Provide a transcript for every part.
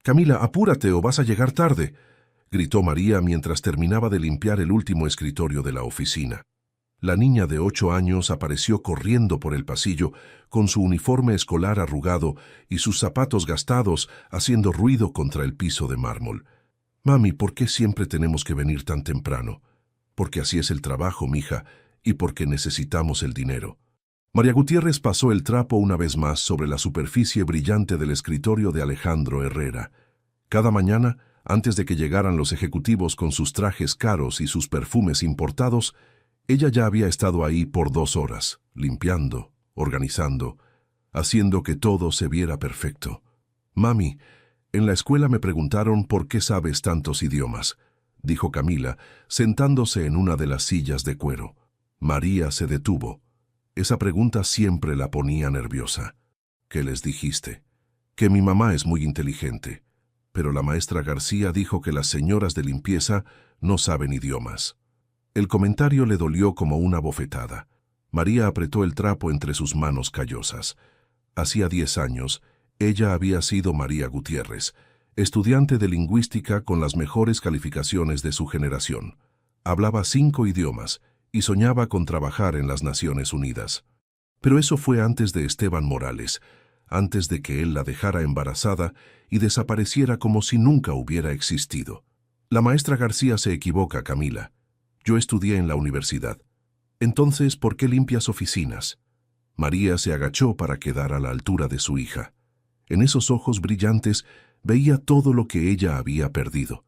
Camila, apúrate o vas a llegar tarde, gritó María mientras terminaba de limpiar el último escritorio de la oficina. La niña de 8 años apareció corriendo por el pasillo con su uniforme escolar arrugado y sus zapatos gastados haciendo ruido contra el piso de mármol. Mami, ¿por qué siempre tenemos que venir tan temprano? Porque así es el trabajo, mija, y porque necesitamos el dinero. María Gutiérrez pasó el trapo una vez más sobre la superficie brillante del escritorio de Alejandro Herrera. Cada mañana, antes de que llegaran los ejecutivos con sus trajes caros y sus perfumes importados, ella ya había estado ahí por 2 horas, limpiando, organizando, haciendo que todo se viera perfecto. Mami, en la escuela me preguntaron por qué sabes tantos idiomas, dijo Camila, sentándose en una de las sillas de cuero. María se detuvo. Esa pregunta siempre la ponía nerviosa. ¿Qué les dijiste? Que mi mamá es muy inteligente, pero la maestra García dijo que las señoras de limpieza no saben idiomas. El comentario le dolió como una bofetada. María apretó el trapo entre sus manos callosas. Hacía 10 años, ella había sido María Gutiérrez, estudiante de lingüística con las mejores calificaciones de su generación. Hablaba 5 idiomas y soñaba con trabajar en las Naciones Unidas. Pero eso fue antes de Esteban Morales, antes de que él la dejara embarazada y desapareciera como si nunca hubiera existido. La maestra García se equivoca, Camila. Yo estudié en la universidad. Entonces, ¿por qué limpias oficinas? María se agachó para quedar a la altura de su hija. En esos ojos brillantes veía todo lo que ella había perdido.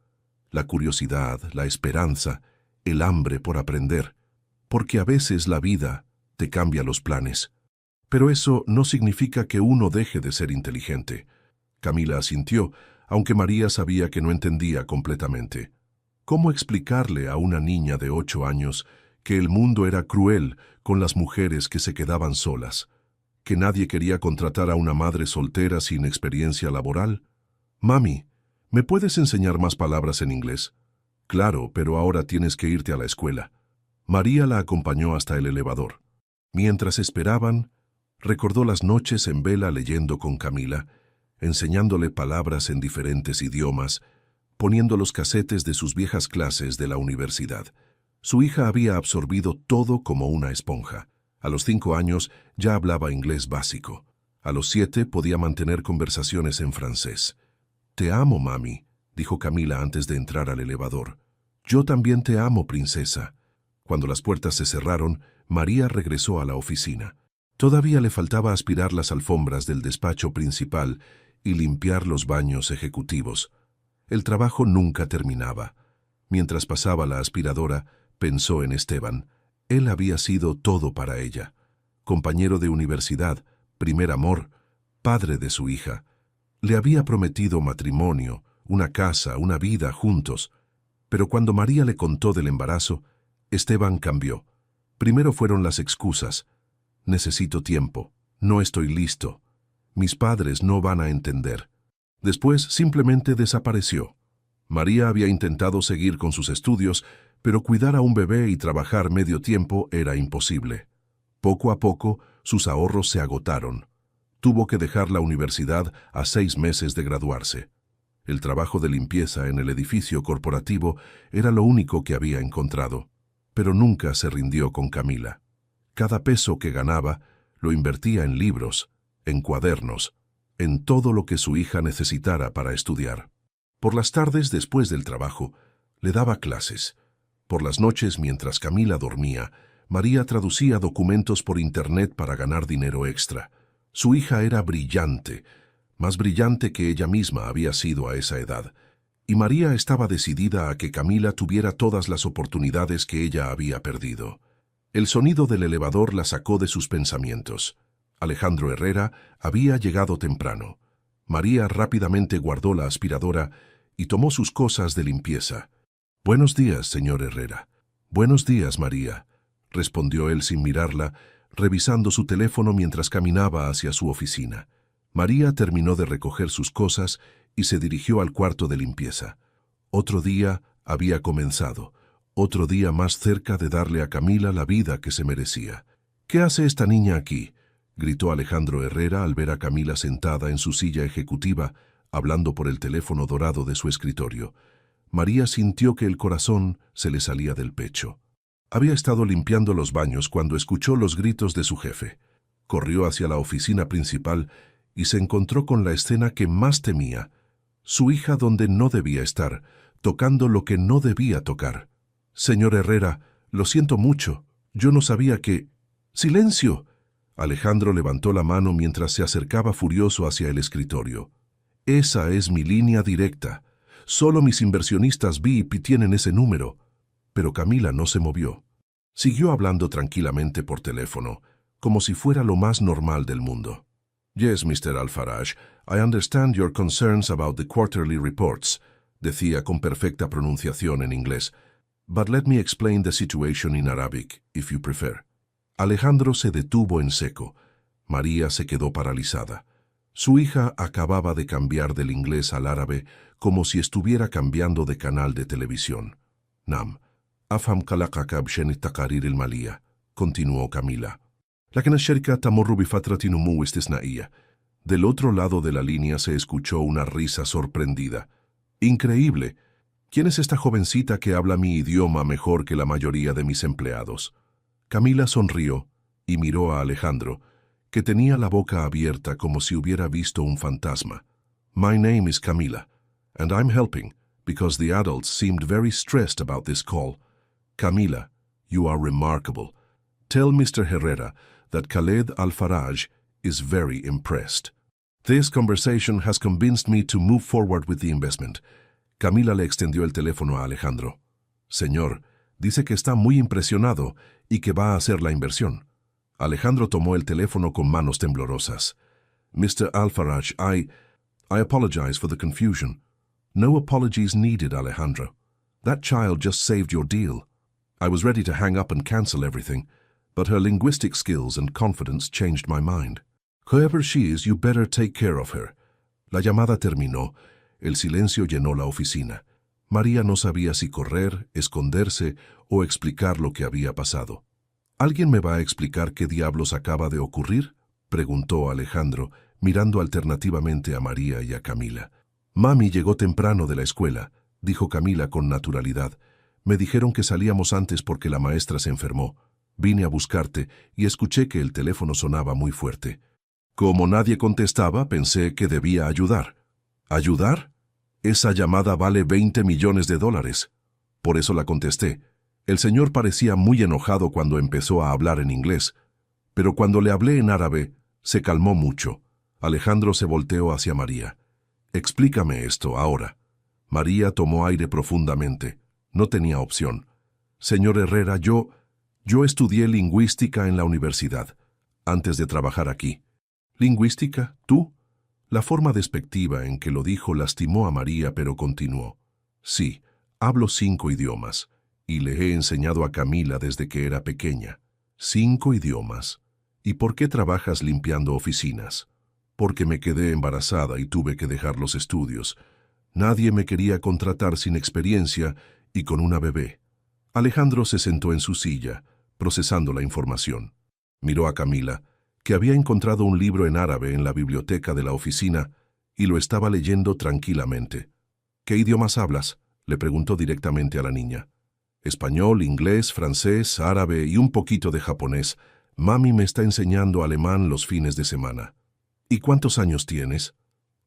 La curiosidad, la esperanza, el hambre por aprender. Porque a veces la vida te cambia los planes. Pero eso no significa que uno deje de ser inteligente. Camila asintió, aunque María sabía que no entendía completamente. ¿Cómo explicarle a una niña de 8 años que el mundo era cruel con las mujeres que se quedaban solas? ¿Que nadie quería contratar a una madre soltera sin experiencia laboral? Mami, ¿me puedes enseñar más palabras en inglés? Claro, pero ahora tienes que irte a la escuela. María la acompañó hasta el elevador. Mientras esperaban, recordó las noches en vela leyendo con Camila, enseñándole palabras en diferentes idiomas, poniendo los casetes de sus viejas clases de la universidad. Su hija había absorbido todo como una esponja. A los 5 años ya hablaba inglés básico. A los 7 podía mantener conversaciones en francés. «Te amo, mami», dijo Camila antes de entrar al elevador. «Yo también te amo, princesa». Cuando las puertas se cerraron, María regresó a la oficina. Todavía le faltaba aspirar las alfombras del despacho principal y limpiar los baños ejecutivos. El trabajo nunca terminaba. Mientras pasaba la aspiradora, pensó en Esteban. Él había sido todo para ella. Compañero de universidad, primer amor, padre de su hija. Le había prometido matrimonio, una casa, una vida juntos. Pero cuando María le contó del embarazo, Esteban cambió. Primero fueron las excusas. Necesito tiempo. No estoy listo. Mis padres no van a entender. Después simplemente desapareció. María había intentado seguir con sus estudios, pero cuidar a un bebé y trabajar medio tiempo era imposible. Poco a poco, sus ahorros se agotaron. Tuvo que dejar la universidad a 6 meses de graduarse. El trabajo de limpieza en el edificio corporativo era lo único que había encontrado, pero nunca se rindió con Camila. Cada peso que ganaba lo invertía en libros, en cuadernos, en todo lo que su hija necesitara para estudiar. Por las tardes, después del trabajo, le daba clases. Por las noches, mientras Camila dormía, María traducía documentos por internet para ganar dinero extra. Su hija era brillante, más brillante que ella misma había sido a esa edad, y María estaba decidida a que Camila tuviera todas las oportunidades que ella había perdido. El sonido del elevador la sacó de sus pensamientos. Alejandro Herrera había llegado temprano. María rápidamente guardó la aspiradora y tomó sus cosas de limpieza. «Buenos días, señor Herrera». «Buenos días, María», respondió él sin mirarla, revisando su teléfono mientras caminaba hacia su oficina. María terminó de recoger sus cosas y se dirigió al cuarto de limpieza. Otro día había comenzado, otro día más cerca de darle a Camila la vida que se merecía. «¿Qué hace esta niña aquí?», gritó Alejandro Herrera al ver a Camila sentada en su silla ejecutiva, hablando por el teléfono dorado de su escritorio. María sintió que el corazón se le salía del pecho. Había estado limpiando los baños cuando escuchó los gritos de su jefe. Corrió hacia la oficina principal y se encontró con la escena que más temía. Su hija donde no debía estar, tocando lo que no debía tocar. «Señor Herrera, lo siento mucho. Yo no sabía que...» «¡Silencio!». Alejandro levantó la mano mientras se acercaba furioso hacia el escritorio. «Esa es mi línea directa. Solo mis inversionistas VIP tienen ese número». Pero Camila no se movió. Siguió hablando tranquilamente por teléfono, como si fuera lo más normal del mundo. «Yes, Mr. Al-Faraj, I understand your concerns about the quarterly reports», decía con perfecta pronunciación en inglés. «But let me explain the situation in Arabic, if you prefer». Alejandro se detuvo en seco. María se quedó paralizada. Su hija acababa de cambiar del inglés al árabe como si estuviera cambiando de canal de televisión. «Nam, afham kalaqaka bshen taqarir el-malía», continuó Camila. «Lakin ash-sharika tamurru bifatratin umu istisna'iyya». Del otro lado de la línea se escuchó una risa sorprendida. «Increíble. ¿Quién es esta jovencita que habla mi idioma mejor que la mayoría de mis empleados?». Camila sonrió y miró a Alejandro, que tenía la boca abierta como si hubiera visto un fantasma. «My name is Camila, and I'm helping, because the adults seemed very stressed about this call. Camila, you are remarkable. Tell Mr. Herrera that Khaled Al-Faraj is very impressed. This conversation has convinced me to move forward with the investment». Camila le extendió el teléfono a Alejandro. «Señor, dice que está muy impresionado y que va a hacer la inversión». Alejandro tomó el teléfono con manos temblorosas. «Mr. Al-Faraj, I apologize for the confusion». «No apologies needed, Alejandro. That child just saved your deal. I was ready to hang up and cancel everything, but her linguistic skills and confidence changed my mind. Whoever she is, you better take care of her». La llamada terminó. El silencio llenó la oficina. María no sabía si correr, esconderse o explicar lo que había pasado. «¿Alguien me va a explicar qué diablos acaba de ocurrir?», preguntó Alejandro, mirando alternativamente a María y a Camila. «Mami llegó temprano de la escuela», dijo Camila con naturalidad. «Me dijeron que salíamos antes porque la maestra se enfermó. Vine a buscarte y escuché que el teléfono sonaba muy fuerte. Como nadie contestaba, pensé que debía ayudar». «¿Ayudar? Esa llamada vale $20 millones. Por eso la contesté». El señor parecía muy enojado cuando empezó a hablar en inglés, pero cuando le hablé en árabe, se calmó mucho. Alejandro se volteó hacia María. «Explícame esto ahora». María tomó aire profundamente. No tenía opción. «Señor Herrera, yo estudié lingüística en la universidad, antes de trabajar aquí». «¿Lingüística? ¿Tú?». La forma despectiva en que lo dijo lastimó a María, pero continuó. «Sí, hablo 5 idiomas, y le he enseñado a Camila desde que era pequeña». «5 idiomas. ¿Y por qué trabajas limpiando oficinas?». «Porque me quedé embarazada y tuve que dejar los estudios. Nadie me quería contratar sin experiencia y con una bebé». Alejandro se sentó en su silla, procesando la información. Miró a Camila, que había encontrado un libro en árabe en la biblioteca de la oficina y lo estaba leyendo tranquilamente. «¿Qué idiomas hablas?», le preguntó directamente a la niña. «Español, inglés, francés, árabe y un poquito de japonés. Mami me está enseñando alemán los fines de semana». «¿Y cuántos años tienes?».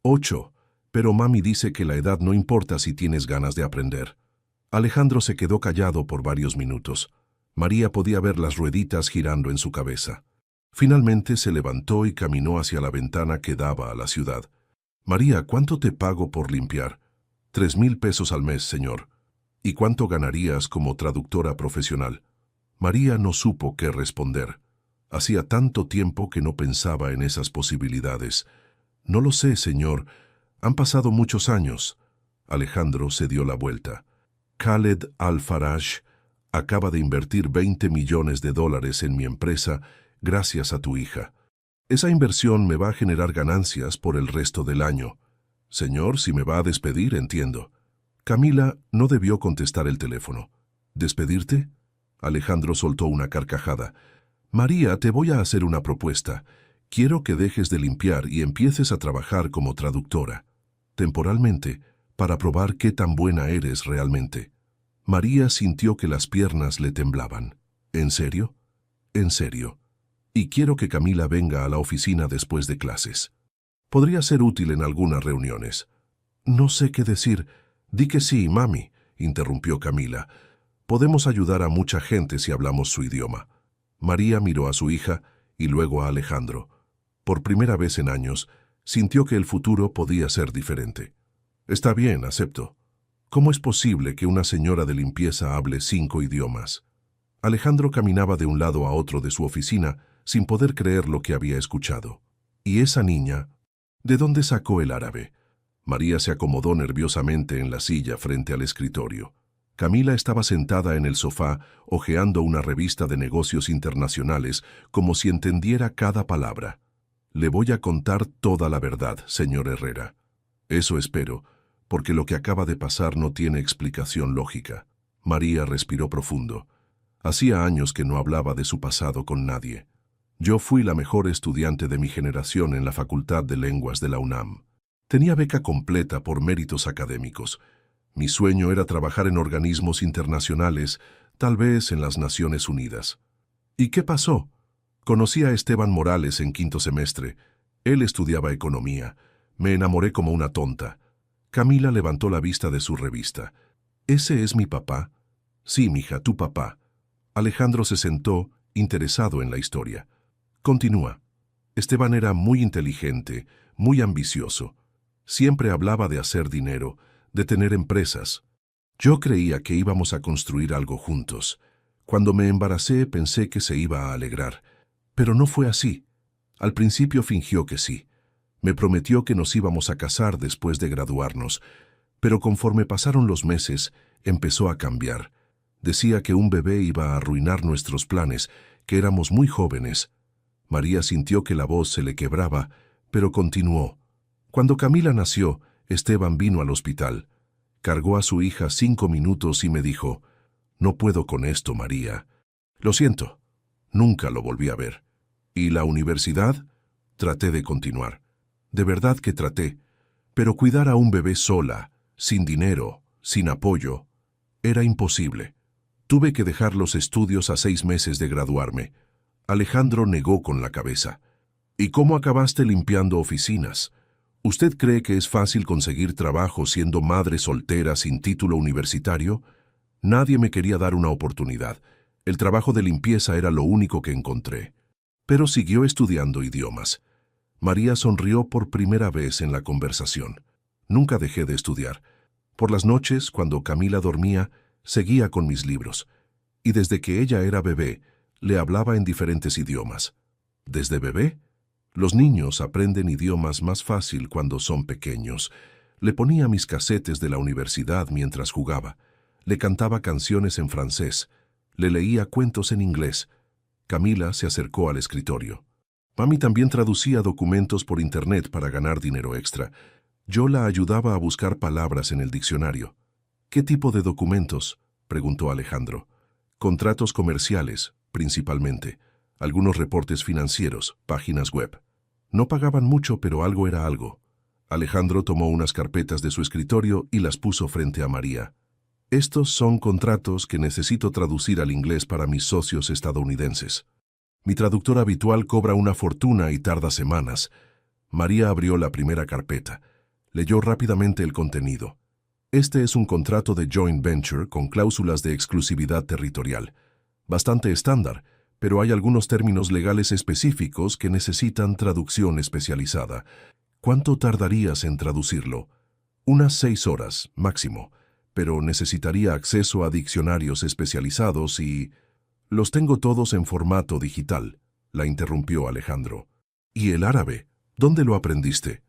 «8, pero mami dice que la edad no importa si tienes ganas de aprender». Alejandro se quedó callado por varios minutos. María podía ver las rueditas girando en su cabeza. Finalmente se levantó y caminó hacia la ventana que daba a la ciudad. «María, ¿cuánto te pago por limpiar?». $3,000 pesos al mes, señor». «¿Y cuánto ganarías como traductora profesional?». María no supo qué responder. Hacía tanto tiempo que no pensaba en esas posibilidades. «No lo sé, señor. Han pasado muchos años». Alejandro se dio la vuelta. «Khaled Al-Faraj acaba de invertir $20 millones en mi empresa gracias a tu hija. Esa inversión me va a generar ganancias por el resto del año. Señor, si me va a despedir, entiendo». Camila no debió contestar el teléfono. «¿Despedirte?». Alejandro soltó una carcajada. «María, te voy a hacer una propuesta. Quiero que dejes de limpiar y empieces a trabajar como traductora». temporalmente, para probar qué tan buena eres realmente. María sintió que las piernas le temblaban. ¿En serio? En serio. Y quiero que Camila venga a la oficina después de clases. Podría ser útil en algunas reuniones. No sé qué decir. Di que sí, mami, interrumpió Camila. Podemos ayudar a mucha gente si hablamos su idioma. María miró a su hija y luego a Alejandro. Por primera vez en años, sintió que el futuro podía ser diferente. Está bien, acepto. ¿Cómo es posible que una señora de limpieza hable 5 idiomas? Alejandro caminaba de un lado a otro de su oficina sin poder creer lo que había escuchado. ¿Y esa niña? ¿De dónde sacó el árabe? María se acomodó nerviosamente en la silla frente al escritorio. Camila estaba sentada en el sofá, hojeando una revista de negocios internacionales, como si entendiera cada palabra. Le voy a contar toda la verdad, señor Herrera. Eso espero, porque lo que acaba de pasar no tiene explicación lógica. María respiró profundo. Hacía años que no hablaba de su pasado con nadie. Yo fui la mejor estudiante de mi generación en la Facultad de Lenguas de la UNAM. Tenía beca completa por méritos académicos. Mi sueño era trabajar en organismos internacionales, tal vez en las Naciones Unidas. ¿Y qué pasó? Conocí a Esteban Morales en 5º semestre. Él estudiaba economía. Me enamoré como una tonta. Camila levantó la vista de su revista. ¿Ese es mi papá? Sí, mija, tu papá. Alejandro se sentó, interesado en la historia. Continúa. Esteban era muy inteligente, muy ambicioso. Siempre hablaba de hacer dinero, de tener empresas. Yo creía que íbamos a construir algo juntos. Cuando me embaracé pensé que se iba a alegrar. Pero no fue así. Al principio fingió que sí. Me prometió que nos íbamos a casar después de graduarnos, pero conforme pasaron los meses, empezó a cambiar. Decía que un bebé iba a arruinar nuestros planes, que éramos muy jóvenes. María sintió que la voz se le quebraba, pero continuó. Cuando Camila nació, Esteban vino al hospital. Cargó a su hija 5 minutos y me dijo, «No puedo con esto, María». Lo siento. Nunca lo volví a ver. ¿Y la universidad? Traté de continuar. De verdad que traté. Pero cuidar a un bebé sola, sin dinero, sin apoyo, era imposible. Tuve que dejar los estudios a 6 meses de graduarme. Alejandro negó con la cabeza. ¿Y cómo acabaste limpiando oficinas? ¿Usted cree que es fácil conseguir trabajo siendo madre soltera sin título universitario? Nadie me quería dar una oportunidad. El trabajo de limpieza era lo único que encontré. Pero siguió estudiando idiomas. María sonrió por primera vez en la conversación. Nunca dejé de estudiar. Por las noches, cuando Camila dormía, seguía con mis libros. Y desde que ella era bebé, le hablaba en diferentes idiomas. ¿Desde bebé? Los niños aprenden idiomas más fácil cuando son pequeños. Le ponía mis casetes de la universidad mientras jugaba. Le cantaba canciones en francés. Le leía cuentos en inglés. Camila se acercó al escritorio. Mami también traducía documentos por internet para ganar dinero extra. Yo la ayudaba a buscar palabras en el diccionario. ¿Qué tipo de documentos?, preguntó Alejandro. Contratos comerciales, principalmente. Algunos reportes financieros, páginas web. No pagaban mucho, pero algo era algo. Alejandro tomó unas carpetas de su escritorio y las puso frente a María. Estos son contratos que necesito traducir al inglés para mis socios estadounidenses. Mi traductor habitual cobra una fortuna y tarda semanas. María abrió la primera carpeta. Leyó rápidamente el contenido. Este es un contrato de joint venture con cláusulas de exclusividad territorial. Bastante estándar, pero hay algunos términos legales específicos que necesitan traducción especializada. ¿Cuánto tardarías en traducirlo? Unas 6 horas, máximo, pero necesitaría acceso a diccionarios especializados y... Los tengo todos en formato digital, la interrumpió Alejandro. ¿Y el árabe? ¿Dónde lo aprendiste?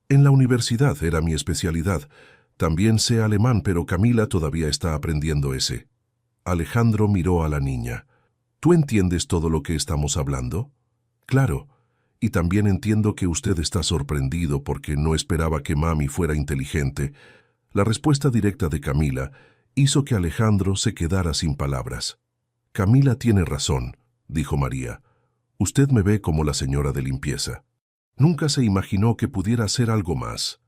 En la universidad era mi especialidad. También sé alemán, pero Camila todavía está aprendiendo ese. Alejandro miró a la niña. ¿Tú entiendes todo lo que estamos hablando? Claro. Y también entiendo que usted está sorprendido porque no esperaba que mami fuera inteligente. La respuesta directa de Camila hizo que Alejandro se quedara sin palabras. Camila tiene razón, dijo María. Usted me ve como la señora de limpieza. Nunca se imaginó que pudiera hacer algo más.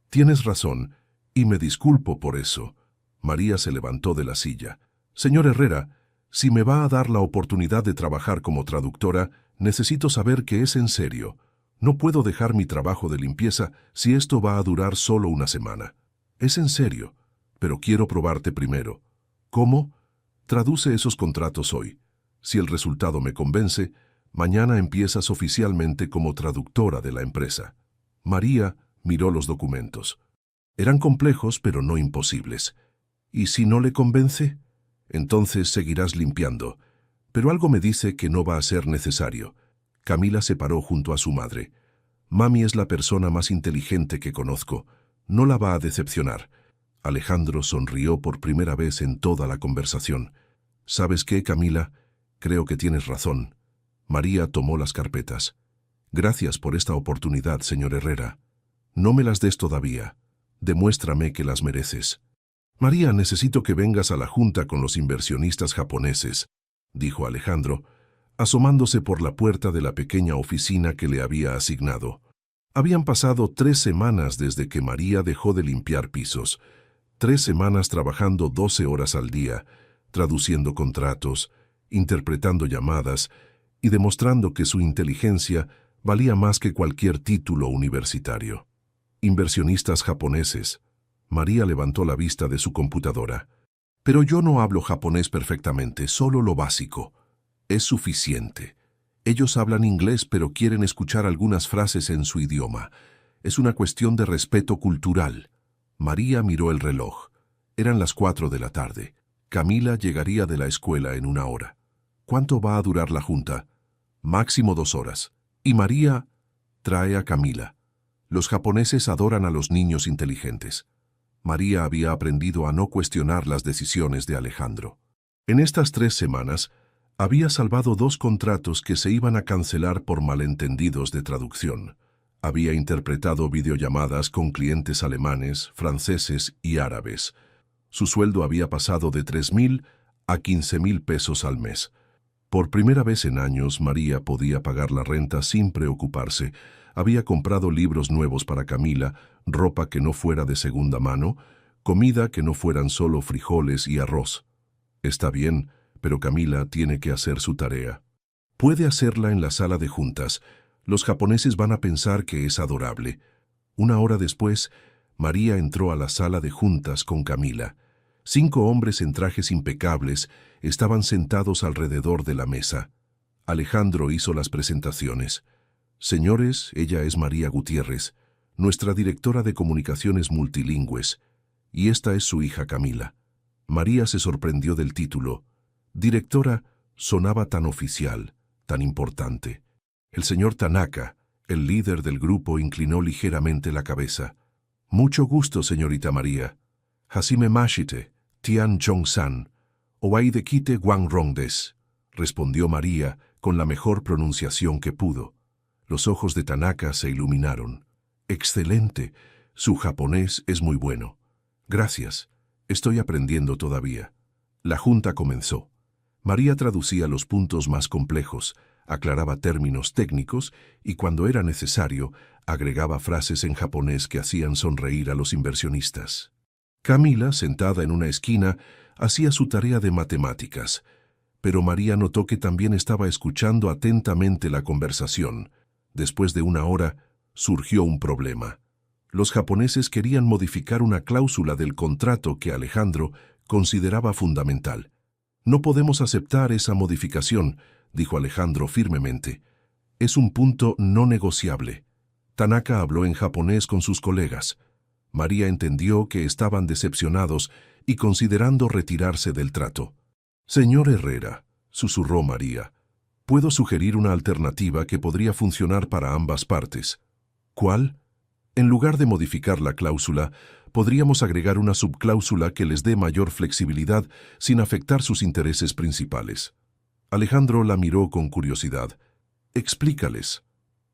Tienes razón, y me disculpo por eso. María se levantó de la silla. Señor Herrera, si me va a dar la oportunidad de trabajar como traductora, necesito saber que es en serio. No puedo dejar mi trabajo de limpieza si esto va a durar solo una semana. Es en serio, pero quiero probarte primero. ¿Cómo? Traduce esos contratos hoy. Si el resultado me convence, mañana empiezas oficialmente como traductora de la empresa. María miró los documentos. Eran complejos, pero no imposibles. ¿Y si no le convence? Entonces seguirás limpiando. Pero algo me dice que no va a ser necesario. Camila se paró junto a su madre. Mami es la persona más inteligente que conozco. No la va a decepcionar. Alejandro sonrió por primera vez en toda la conversación. ¿Sabes qué, Camila? Creo que tienes razón. María tomó las carpetas. Gracias por esta oportunidad, señor Herrera. No me las des todavía. Demuéstrame que las mereces. María, necesito que vengas a la junta con los inversionistas japoneses, dijo Alejandro, asomándose por la puerta de la pequeña oficina que le había asignado. Habían pasado 3 semanas desde que María dejó de limpiar pisos. 3 semanas trabajando 12 horas al día, traduciendo contratos, interpretando llamadas y demostrando que su inteligencia valía más que cualquier título universitario. Inversionistas japoneses. María levantó la vista de su computadora. Pero yo no hablo japonés perfectamente, solo lo básico. Es suficiente. Ellos hablan inglés, pero quieren escuchar algunas frases en su idioma. Es una cuestión de respeto cultural. María miró el reloj. Eran las 4 de la tarde. Camila llegaría de la escuela en 1 hora. ¿Cuánto va a durar la junta? Máximo 2 horas. Y María trae a Camila. Los japoneses adoran a los niños inteligentes. María había aprendido a no cuestionar las decisiones de Alejandro. En estas 3 semanas, había salvado 2 contratos que se iban a cancelar por malentendidos de traducción. Había interpretado videollamadas con clientes alemanes, franceses y árabes. Su sueldo había pasado de 3,000 a 15,000 pesos al mes. Por primera vez en años, María podía pagar la renta sin preocuparse. Había comprado libros nuevos para Camila, ropa que no fuera de segunda mano, comida que no fueran solo frijoles y arroz. Está bien, pero Camila tiene que hacer su tarea. Puede hacerla en la sala de juntas. Los japoneses van a pensar que es adorable. 1 hora después, María entró a la sala de juntas con Camila. 5 hombres en trajes impecables estaban sentados alrededor de la mesa. Alejandro hizo las presentaciones. Señores, ella es María Gutiérrez, nuestra directora de comunicaciones multilingües, y esta es su hija Camila. María se sorprendió del título. Directora sonaba tan oficial, tan importante. El señor Tanaka, el líder del grupo, inclinó ligeramente la cabeza. Mucho gusto, señorita María. Hajime Mashite, Tian Chong-san, Owaide Kite Wangrong des, respondió María con la mejor pronunciación que pudo. Los ojos de Tanaka se iluminaron. Excelente. Su japonés es muy bueno. Gracias. Estoy aprendiendo todavía. La junta comenzó. María traducía los puntos más complejos, aclaraba términos técnicos y, cuando era necesario, agregaba frases en japonés que hacían sonreír a los inversionistas. Camila, sentada en una esquina, hacía su tarea de matemáticas, pero María notó que también estaba escuchando atentamente la conversación. Después de 1 hora, surgió un problema. Los japoneses querían modificar una cláusula del contrato que Alejandro consideraba fundamental. No podemos aceptar esa modificación, dijo Alejandro firmemente. Es un punto no negociable. Tanaka habló en japonés con sus colegas. María entendió que estaban decepcionados y considerando retirarse del trato. Señor Herrera, susurró María, puedo sugerir una alternativa que podría funcionar para ambas partes. ¿Cuál? En lugar de modificar la cláusula, podríamos agregar una subcláusula que les dé mayor flexibilidad sin afectar sus intereses principales. Alejandro la miró con curiosidad. Explícales.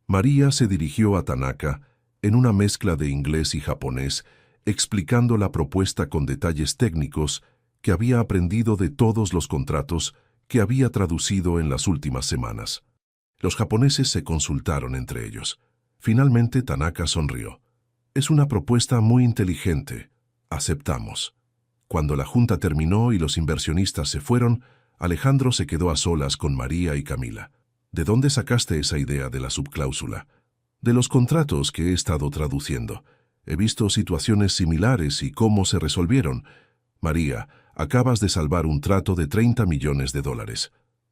María se dirigió a Tanaka en una mezcla de inglés y japonés, explicando la propuesta con detalles técnicos que había aprendido de todos los contratos que había traducido en las últimas semanas. Los japoneses se consultaron entre ellos. Finalmente Tanaka sonrió. Es una propuesta muy inteligente. Aceptamos. Cuando la junta terminó y los inversionistas se fueron, Alejandro se quedó a solas con María y Camila. ¿De dónde sacaste esa idea de la subcláusula? De los contratos que he estado traduciendo. He visto situaciones similares y cómo se resolvieron. María, acabas de salvar un trato de $30 millones.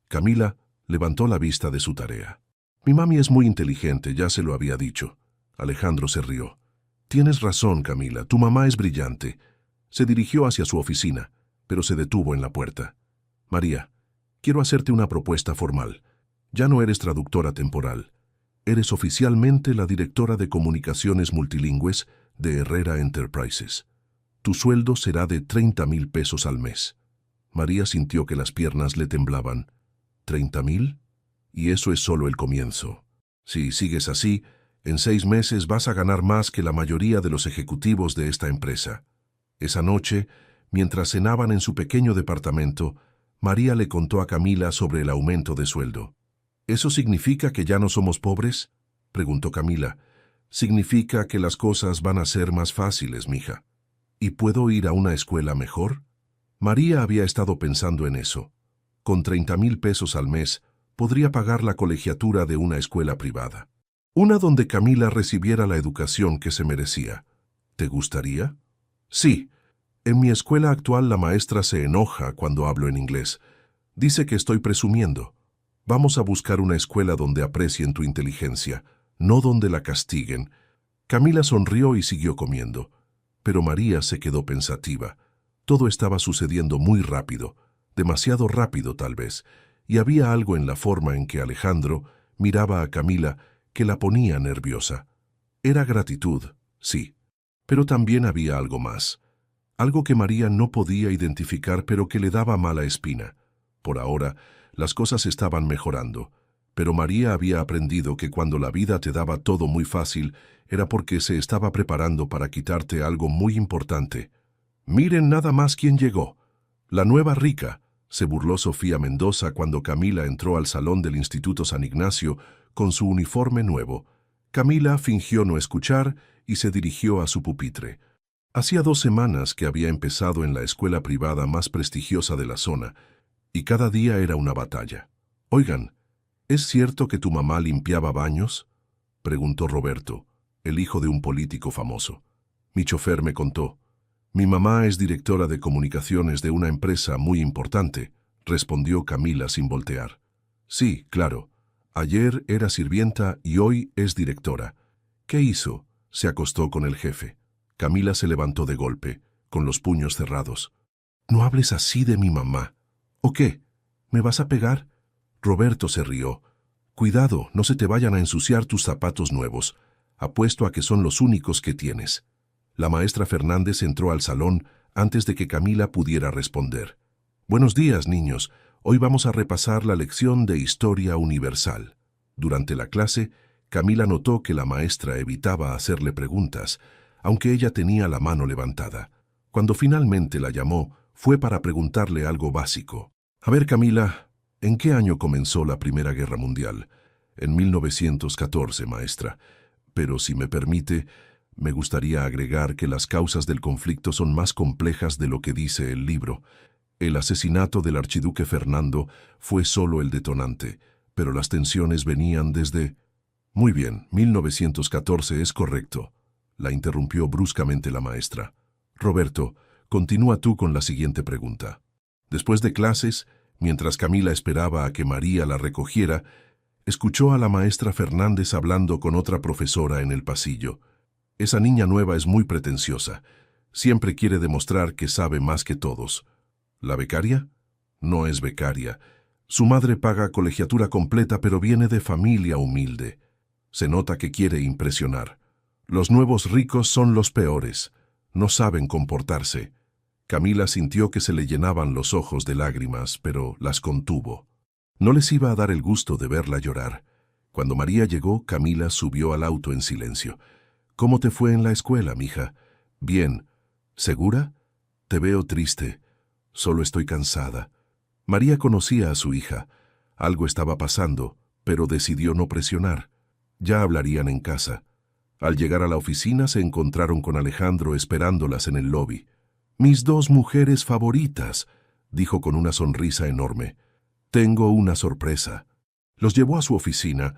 Camila levantó la vista de su tarea. Mi mami es muy inteligente, ya se lo había dicho. Alejandro se rió. Tienes razón, Camila, tu mamá es brillante. Se dirigió hacia su oficina, pero se detuvo en la puerta. María, quiero hacerte una propuesta formal. Ya no eres traductora temporal. Eres oficialmente la directora de comunicaciones multilingües de Herrera Enterprises. Tu sueldo será de $30,000 al mes. María sintió que las piernas le temblaban. ¿30,000? Y eso es solo el comienzo. Si sigues así, en 6 meses vas a ganar más que la mayoría de los ejecutivos de esta empresa. Esa noche, mientras cenaban en su pequeño departamento, María le contó a Camila sobre el aumento de sueldo. ¿Eso significa que ya no somos pobres?, preguntó Camila. Significa que las cosas van a ser más fáciles, mija. ¿Y puedo ir a una escuela mejor? María había estado pensando en eso. Con $30,000 al mes, podría pagar la colegiatura de una escuela privada. Una donde Camila recibiera la educación que se merecía. ¿Te gustaría? Sí. En mi escuela actual la maestra se enoja cuando hablo en inglés. Dice que estoy presumiendo. Vamos a buscar una escuela donde aprecien tu inteligencia, no donde la castiguen. Camila sonrió y siguió comiendo. Pero María se quedó pensativa. Todo estaba sucediendo muy rápido, demasiado rápido tal vez, y había algo en la forma en que Alejandro miraba a Camila que la ponía nerviosa. Era gratitud, sí, pero también había algo más. Algo que María no podía identificar pero que le daba mala espina. Por ahora, las cosas estaban mejorando, pero María había aprendido que cuando la vida te daba todo muy fácil, era porque se estaba preparando para quitarte algo muy importante. Miren nada más quién llegó. La nueva rica, se burló Sofía Mendoza cuando Camila entró al salón del Instituto San Ignacio con su uniforme nuevo. Camila fingió no escuchar y se dirigió a su pupitre. Hacía 2 semanas que había empezado en la escuela privada más prestigiosa de la zona, y cada día era una batalla. Oigan, ¿es cierto que tu mamá limpiaba baños?, preguntó Roberto, el hijo de un político famoso. Mi chofer me contó. Mi mamá es directora de comunicaciones de una empresa muy importante, respondió Camila sin voltear. Sí, claro. Ayer era sirvienta y hoy es directora. ¿Qué hizo? Se acostó con el jefe. Camila se levantó de golpe, con los puños cerrados. No hables así de mi mamá. ¿O qué? ¿Me vas a pegar? Roberto se rió. Cuidado, no se te vayan a ensuciar tus zapatos nuevos. Apuesto a que son los únicos que tienes. La maestra Fernández entró al salón antes de que Camila pudiera responder. Buenos días, niños. Hoy vamos a repasar la lección de Historia Universal. Durante la clase, Camila notó que la maestra evitaba hacerle preguntas, aunque ella tenía la mano levantada. Cuando finalmente la llamó, fue para preguntarle algo básico. A ver, Camila, ¿en qué año comenzó la Primera Guerra Mundial? En 1914, maestra. Pero si me permite, me gustaría agregar que las causas del conflicto son más complejas de lo que dice el libro. El asesinato del archiduque Fernando fue solo el detonante, pero las tensiones venían desde... Muy bien, 1914 es correcto, la interrumpió bruscamente la maestra. Roberto, continúa tú con la siguiente pregunta. Después de clases, mientras Camila esperaba a que María la recogiera, escuchó a la maestra Fernández hablando con otra profesora en el pasillo. Esa niña nueva es muy pretenciosa. Siempre quiere demostrar que sabe más que todos. ¿La becaria? No es becaria. Su madre paga colegiatura completa, pero viene de familia humilde. Se nota que quiere impresionar. Los nuevos ricos son los peores. No saben comportarse. Camila sintió que se le llenaban los ojos de lágrimas, pero las contuvo. No les iba a dar el gusto de verla llorar. Cuando María llegó, Camila subió al auto en silencio. ¿Cómo te fue en la escuela, mija? Bien. ¿Segura? Te veo triste. Solo estoy cansada. María conocía a su hija. Algo estaba pasando, pero decidió no presionar. Ya hablarían en casa. Al llegar a la oficina se encontraron con Alejandro esperándolas en el lobby. «Mis dos mujeres favoritas», dijo con una sonrisa enorme. «Tengo una sorpresa». Los llevó a su oficina,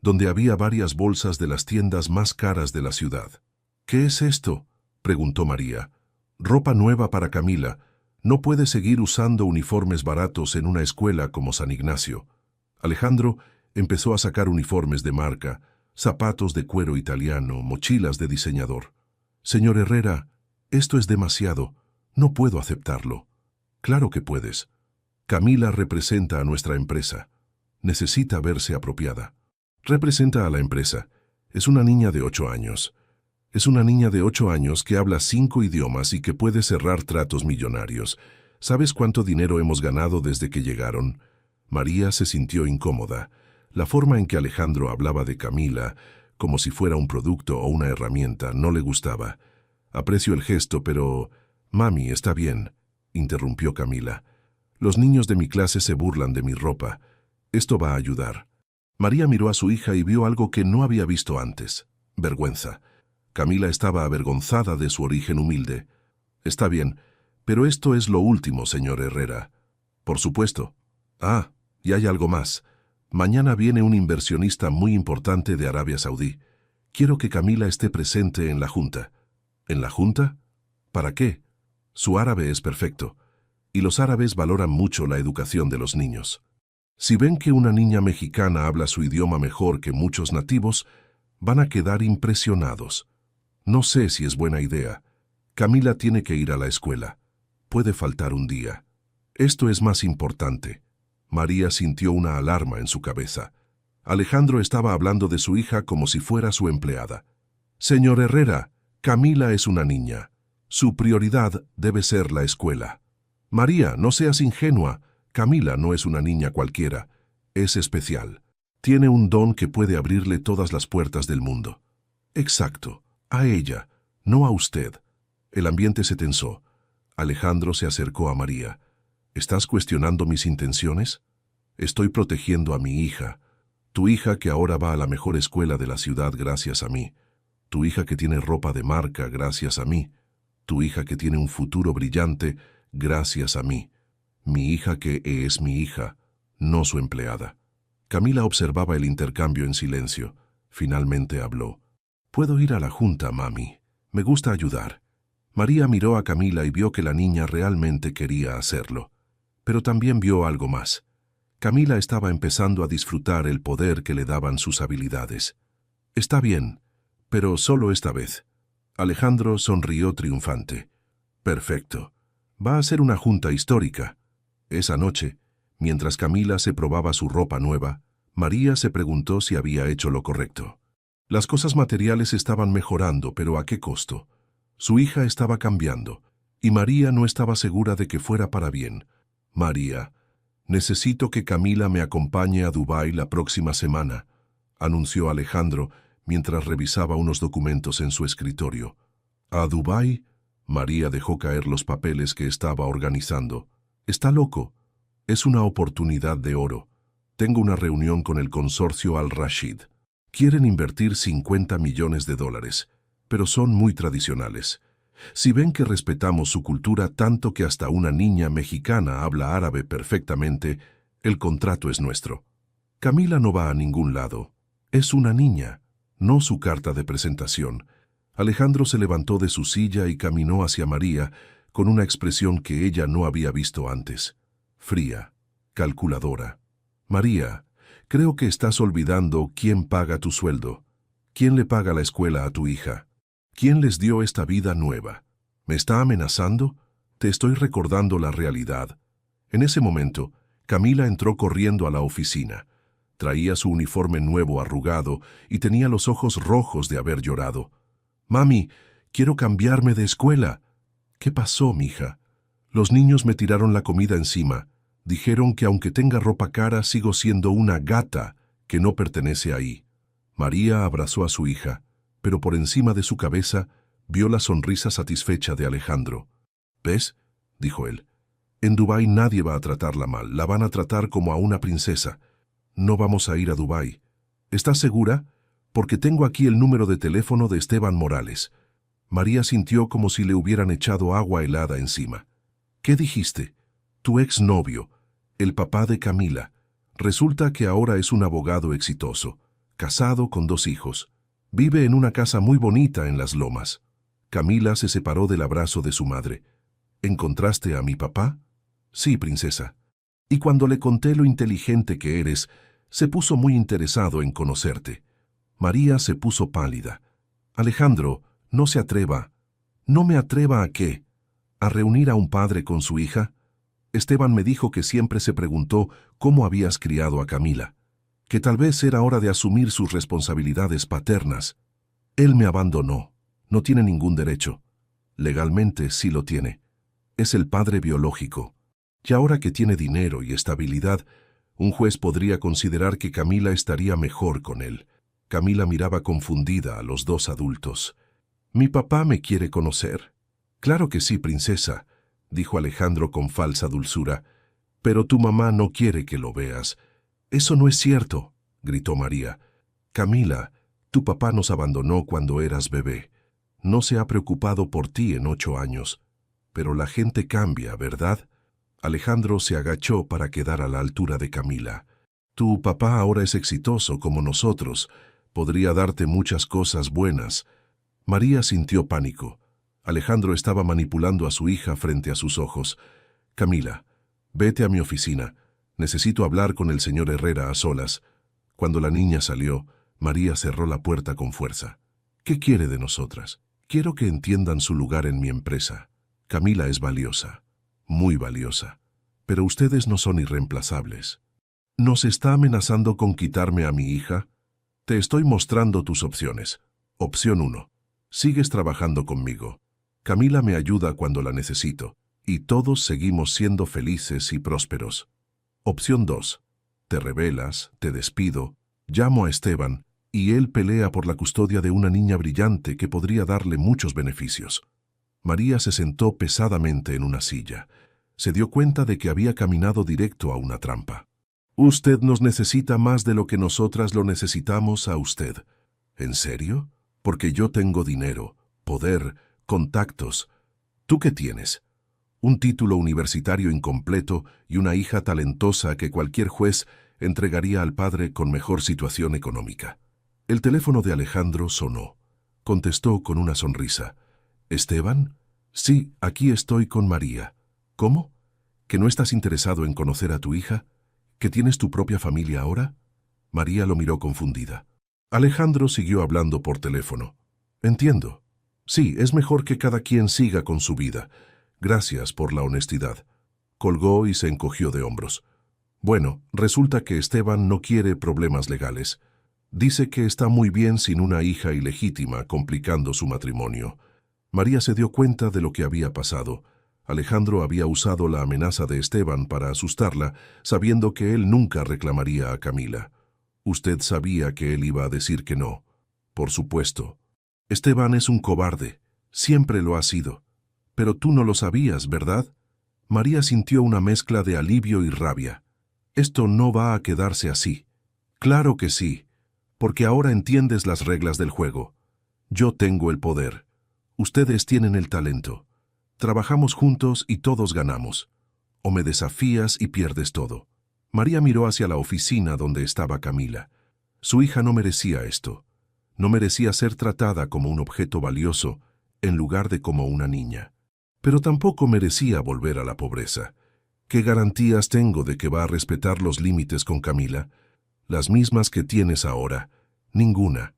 donde había varias bolsas de las tiendas más caras de la ciudad. «¿Qué es esto?», preguntó María. «Ropa nueva para Camila. No puede seguir usando uniformes baratos en una escuela como San Ignacio». Alejandro empezó a sacar uniformes de marca, zapatos de cuero italiano, mochilas de diseñador. «Señor Herrera, esto es demasiado. No puedo aceptarlo». «Claro que puedes. Camila representa a nuestra empresa. Necesita verse apropiada». «Representa a la empresa. Es una niña de 8 años. Es una niña de 8 años que habla 5 idiomas y que puede cerrar tratos millonarios. ¿Sabes cuánto dinero hemos ganado desde que llegaron?» María se sintió incómoda. La forma en que Alejandro hablaba de Camila, como si fuera un producto o una herramienta, no le gustaba. «Aprecio el gesto, pero... Mami, está bien», interrumpió Camila. «Los niños de mi clase se burlan de mi ropa. Esto va a ayudar». María miró a su hija y vio algo que no había visto antes: vergüenza. Camila estaba avergonzada de su origen humilde. «Está bien, pero esto es lo último, señor Herrera». «Por supuesto». «Ah, y hay algo más. Mañana viene un inversionista muy importante de Arabia Saudí. Quiero que Camila esté presente en la junta». «¿En la junta? ¿Para qué?» «Su árabe es perfecto, y los árabes valoran mucho la educación de los niños. Si ven que una niña mexicana habla su idioma mejor que muchos nativos, van a quedar impresionados. No sé si es buena idea. Camila tiene que ir a la escuela. Puede faltar un día. Esto es más importante». María sintió una alarma en su cabeza. Alejandro estaba hablando de su hija como si fuera su empleada. «Señor Herrera, Camila es una niña. Su prioridad debe ser la escuela». «María, no seas ingenua. Camila no es una niña cualquiera. Es especial. Tiene un don que puede abrirle todas las puertas del mundo». «Exacto. A ella, no a usted». El ambiente se tensó. Alejandro se acercó a María. «¿Estás cuestionando mis intenciones?» «Estoy protegiendo a mi hija. Tu hija que ahora va a la mejor escuela de la ciudad gracias a mí. Tu hija que tiene ropa de marca gracias a mí. Tu hija que tiene un futuro brillante gracias a mí. Mi hija que es mi hija, no su empleada». Camila observaba el intercambio en silencio. Finalmente habló. «Puedo ir a la junta, mami. Me gusta ayudar». María miró a Camila y vio que la niña realmente quería hacerlo. Pero también vio algo más. Camila estaba empezando a disfrutar el poder que le daban sus habilidades. «Está bien, pero solo esta vez». Alejandro sonrió triunfante. «Perfecto. Va a ser una junta histórica». Esa noche, mientras Camila se probaba su ropa nueva, María se preguntó si había hecho lo correcto. Las cosas materiales estaban mejorando, pero ¿a qué costo? Su hija estaba cambiando, y María no estaba segura de que fuera para bien. «María, necesito que Camila me acompañe a Dubái la próxima semana», anunció Alejandro mientras revisaba unos documentos en su escritorio. «¿A Dubái?» María dejó caer los papeles que estaba organizando. «Está loco. Es una oportunidad de oro. Tengo una reunión con el consorcio Al Rashid. Quieren invertir 50 millones de dólares, pero son muy tradicionales. Si ven que respetamos su cultura tanto que hasta una niña mexicana habla árabe perfectamente, el contrato es nuestro. Camila no va a ningún lado. Es una niña, no su carta de presentación». Alejandro se levantó de su silla y caminó hacia María con una expresión que ella no había visto antes. Fría, calculadora. «María, creo que estás olvidando quién paga tu sueldo. ¿Quién le paga la escuela a tu hija? ¿Quién les dio esta vida nueva? ¿Me está amenazando? Te estoy recordando la realidad». En ese momento, Camila entró corriendo a la oficina. Traía su uniforme nuevo arrugado y tenía los ojos rojos de haber llorado. «Mami, quiero cambiarme de escuela». «¿Qué pasó, mija?» «Los niños me tiraron la comida encima. Dijeron que aunque tenga ropa cara, sigo siendo una gata que no pertenece ahí». María abrazó a su hija, pero por encima de su cabeza vio la sonrisa satisfecha de Alejandro. «¿Ves?», dijo él. «En Dubái nadie va a tratarla mal, la van a tratar como a una princesa. No vamos a ir a Dubái». «¿Estás segura? porque tengo aquí el número de teléfono de Esteban Morales. María sintió como si le hubieran echado agua helada encima. ¿Qué dijiste? Tu exnovio, el papá de Camila. Resulta que ahora es un abogado exitoso, casado con 2 hijos. Vive en una casa muy bonita en Las Lomas. Camila se separó del abrazo de su madre. ¿Encontraste a mi papá? Sí, princesa. Y cuando le conté lo inteligente que eres, se puso muy interesado en conocerte. María se puso pálida. Alejandro, no se atreva. ¿No me atreva a qué? ¿A reunir a un padre con su hija? Esteban me dijo que siempre se preguntó cómo habías criado a Camila, que tal vez era hora de asumir sus responsabilidades paternas. Él me abandonó. No tiene ningún derecho. Legalmente sí lo tiene. Es el padre biológico. Y ahora que tiene dinero y estabilidad, un juez podría considerar que Camila estaría mejor con él. Camila miraba confundida a los 2 adultos. «Mi papá me quiere conocer». «Claro que sí, princesa», dijo Alejandro con falsa dulzura. «Pero tu mamá no quiere que lo veas». «Eso no es cierto», gritó María. «Camila, tu papá nos abandonó cuando eras bebé. No se ha preocupado por ti en 8 años. Pero la gente cambia, ¿verdad?» Alejandro se agachó para quedar a la altura de Camila. «Tu papá ahora es exitoso como nosotros. Podría darte muchas cosas buenas». María sintió pánico. Alejandro estaba manipulando a su hija frente a sus ojos. «Camila, vete a mi oficina. Necesito hablar con el señor Herrera a solas». Cuando la niña salió, María cerró la puerta con fuerza. «¿Qué quiere de nosotras? Quiero que entiendan su lugar en mi empresa. Camila es valiosa, muy valiosa, pero ustedes no son irreemplazables. ¿Nos está amenazando con quitarme a mi hija? Te estoy mostrando tus opciones. Opción 1. Sigues trabajando conmigo. Camila me ayuda cuando la necesito, y todos seguimos siendo felices y prósperos. Opción 2. Te rebelas, te despido, llamo a Esteban, y él pelea por la custodia de una niña brillante que podría darle muchos beneficios». María se sentó pesadamente en una silla. Se dio cuenta de que había caminado directo a una trampa. «Usted nos necesita más de lo que nosotras lo necesitamos a usted». «¿En serio? Porque yo tengo dinero, poder, contactos. ¿Tú qué tienes?» «Un título universitario incompleto y una hija talentosa que cualquier juez entregaría al padre con mejor situación económica». El teléfono de Alejandro sonó. Contestó con una sonrisa. «¿Esteban?» «Sí, aquí estoy con María». «¿Cómo? ¿Que no estás interesado en conocer a tu hija? ¿Que tienes tu propia familia ahora?» María lo miró confundida. Alejandro siguió hablando por teléfono. «Entiendo. Sí, es mejor que cada quien siga con su vida. Gracias por la honestidad». Colgó y se encogió de hombros. «Bueno, resulta que Esteban no quiere problemas legales. Dice que está muy bien sin una hija ilegítima complicando su matrimonio». María se dio cuenta de lo que había pasado. Alejandro había usado la amenaza de Esteban para asustarla, sabiendo que él nunca reclamaría a Camila. «Usted sabía que él iba a decir que no». «Por supuesto. Esteban es un cobarde. Siempre lo ha sido. Pero tú no lo sabías, ¿verdad?» María sintió una mezcla de alivio y rabia. «Esto no va a quedarse así». «Claro que sí, porque ahora entiendes las reglas del juego. Yo tengo el poder. Ustedes tienen el talento. Trabajamos juntos y todos ganamos. O me desafías y pierdes todo». María miró hacia la oficina donde estaba Camila. Su hija no merecía esto. No merecía ser tratada como un objeto valioso en lugar de como una niña. Pero tampoco merecía volver a la pobreza. ¿Qué garantías tengo de que va a respetar los límites con Camila? Las mismas que tienes ahora. Ninguna.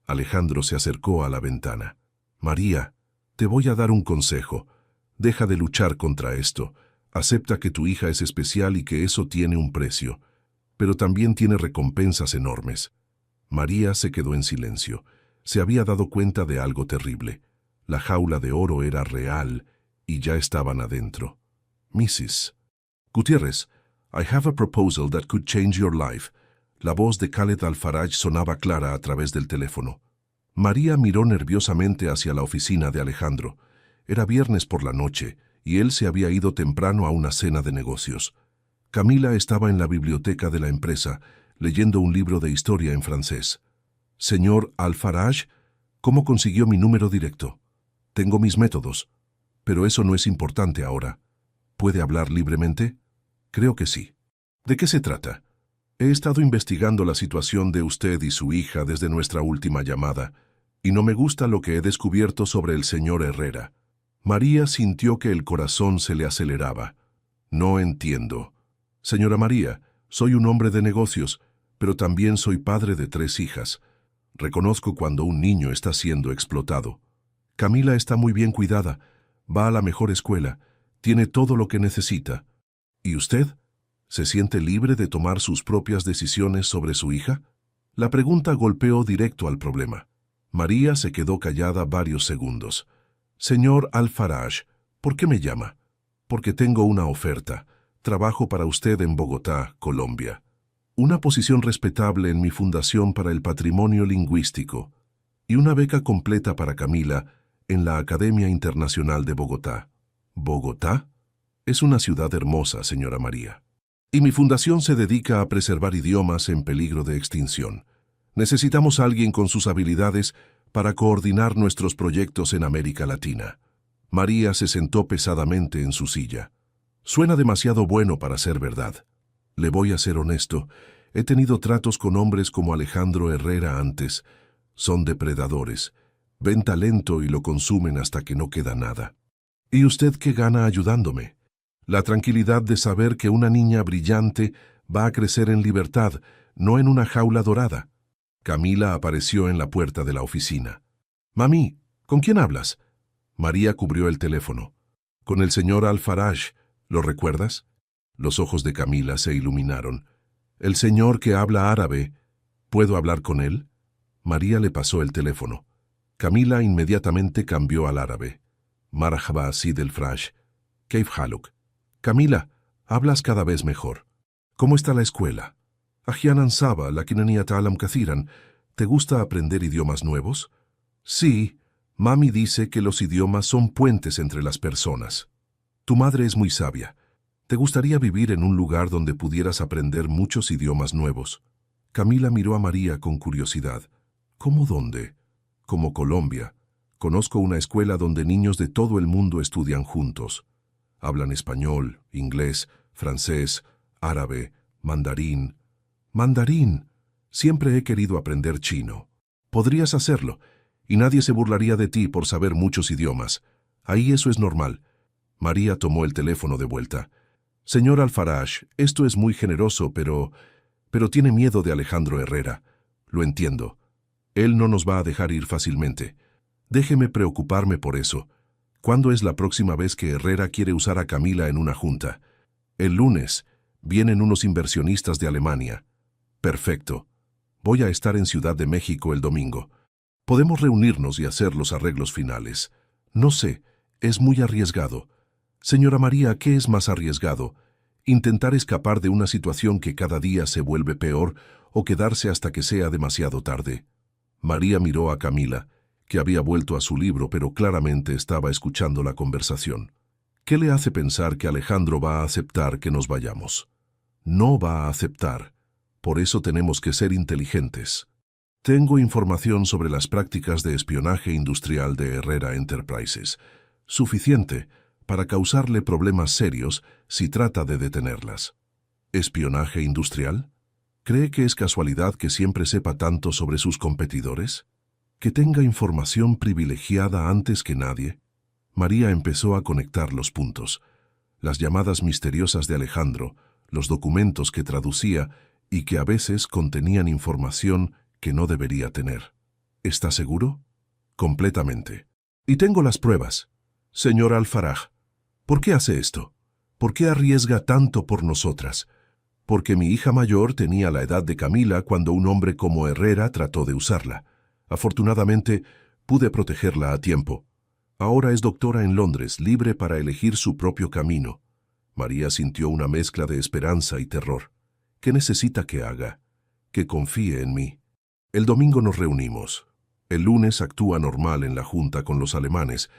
Alejandro se acercó a la ventana. «María, te voy a dar un consejo. Deja de luchar contra esto. Acepta que tu hija es especial y que eso tiene un precio. Pero también tiene recompensas enormes». María se quedó en silencio. Se había dado cuenta de algo terrible. La jaula de oro era real y ya estaban adentro. «Mrs. Gutiérrez, I have a proposal that could change your life». La voz de Khaled Al-Faraj sonaba clara a través del teléfono. María miró nerviosamente hacia la oficina de Alejandro. Era viernes por la noche y él se había ido temprano a una cena de negocios. Camila estaba en la biblioteca de la empresa, leyendo un libro de historia en francés. Señor Al-Faraj, ¿cómo consiguió mi número directo? Tengo mis métodos, pero eso no es importante ahora. ¿Puede hablar libremente? Creo que sí. ¿De qué se trata? He estado investigando la situación de usted y su hija desde nuestra última llamada, y no me gusta lo que he descubierto sobre el señor Herrera. María sintió que el corazón se le aceleraba. No entiendo. Señora María, soy un hombre de negocios, pero también soy padre de 3 hijas. Reconozco cuando un niño está siendo explotado. Camila está muy bien cuidada, va a la mejor escuela, tiene todo lo que necesita. ¿Y usted? ¿Se siente libre de tomar sus propias decisiones sobre su hija? La pregunta golpeó directo al problema. María se quedó callada varios segundos. Señor Al-Faraj, ¿por qué me llama? Porque tengo una oferta. Trabajo para usted en Bogotá, Colombia. Una posición respetable en mi Fundación para el Patrimonio Lingüístico y una beca completa para Camila en la Academia Internacional de Bogotá. ¿Bogotá? Es una ciudad hermosa, señora María. Y mi fundación se dedica a preservar idiomas en peligro de extinción. Necesitamos a alguien con sus habilidades para coordinar nuestros proyectos en América Latina. María se sentó pesadamente en su silla. Suena demasiado bueno para ser verdad. Le voy a ser honesto, he tenido tratos con hombres como Alejandro Herrera antes. Son depredadores, ven talento y lo consumen hasta que no queda nada. ¿Y usted qué gana ayudándome? La tranquilidad de saber que una niña brillante va a crecer en libertad, no en una jaula dorada. Camila apareció en la puerta de la oficina. «Mami, ¿con quién hablas?» María cubrió el teléfono. «Con el señor Al-Faraj, ¿lo recuerdas?» Los ojos de Camila se iluminaron. «El señor que habla árabe, ¿puedo hablar con él?» María le pasó el teléfono. Camila inmediatamente cambió al árabe. «Marhaba Sid el-Faraj. Keif haluk?» «Camila, hablas cada vez mejor. ¿Cómo está la escuela?» «Ahyanan saba, lakinani ata'alam kathiran». ¿Te gusta aprender idiomas nuevos? Sí, mami dice que los idiomas son puentes entre las personas. Tu madre es muy sabia. ¿Te gustaría vivir en un lugar donde pudieras aprender muchos idiomas nuevos? Camila miró a María con curiosidad. ¿Cómo dónde? Como Colombia. Conozco una escuela donde niños de todo el mundo estudian juntos. Hablan español, inglés, francés, árabe, mandarín. ¡Mandarín! Siempre he querido aprender chino. Podrías hacerlo, y nadie se burlaría de ti por saber muchos idiomas. Ahí eso es normal. María tomó el teléfono de vuelta. Señor Al-Faraj, esto es muy generoso, pero tiene miedo de Alejandro Herrera. Lo entiendo. Él no nos va a dejar ir fácilmente. Déjeme preocuparme por eso. ¿Cuándo es la próxima vez que Herrera quiere usar a Camila en una junta? El lunes. Vienen unos inversionistas de Alemania. Perfecto. Voy a estar en Ciudad de México el domingo. Podemos reunirnos y hacer los arreglos finales. No sé, es muy arriesgado. Señora María, ¿qué es más arriesgado? ¿Intentar escapar de una situación que cada día se vuelve peor o quedarse hasta que sea demasiado tarde? María miró a Camila, que había vuelto a su libro pero claramente estaba escuchando la conversación. ¿Qué le hace pensar que Alejandro va a aceptar que nos vayamos? No va a aceptar. Por eso tenemos que ser inteligentes. Tengo información sobre las prácticas de espionaje industrial de Herrera Enterprises, suficiente para causarle problemas serios si trata de detenerlas. ¿Espionaje industrial? ¿Cree que es casualidad que siempre sepa tanto sobre sus competidores? ¿Que tenga información privilegiada antes que nadie? María empezó a conectar los puntos. Las llamadas misteriosas de Alejandro, los documentos que traducía y que a veces contenían información que no debería tener. ¿Está seguro? Completamente. Y tengo las pruebas. Señor Al-Faraj, ¿por qué hace esto? ¿Por qué arriesga tanto por nosotras? Porque mi hija mayor tenía la edad de Camila cuando un hombre como Herrera trató de usarla. Afortunadamente, pude protegerla a tiempo. Ahora es doctora en Londres, libre para elegir su propio camino. María sintió una mezcla de esperanza y terror. ¿Qué necesita que haga? Que confíe en mí. El domingo nos reunimos. El lunes actúa normal en la junta con los alemanes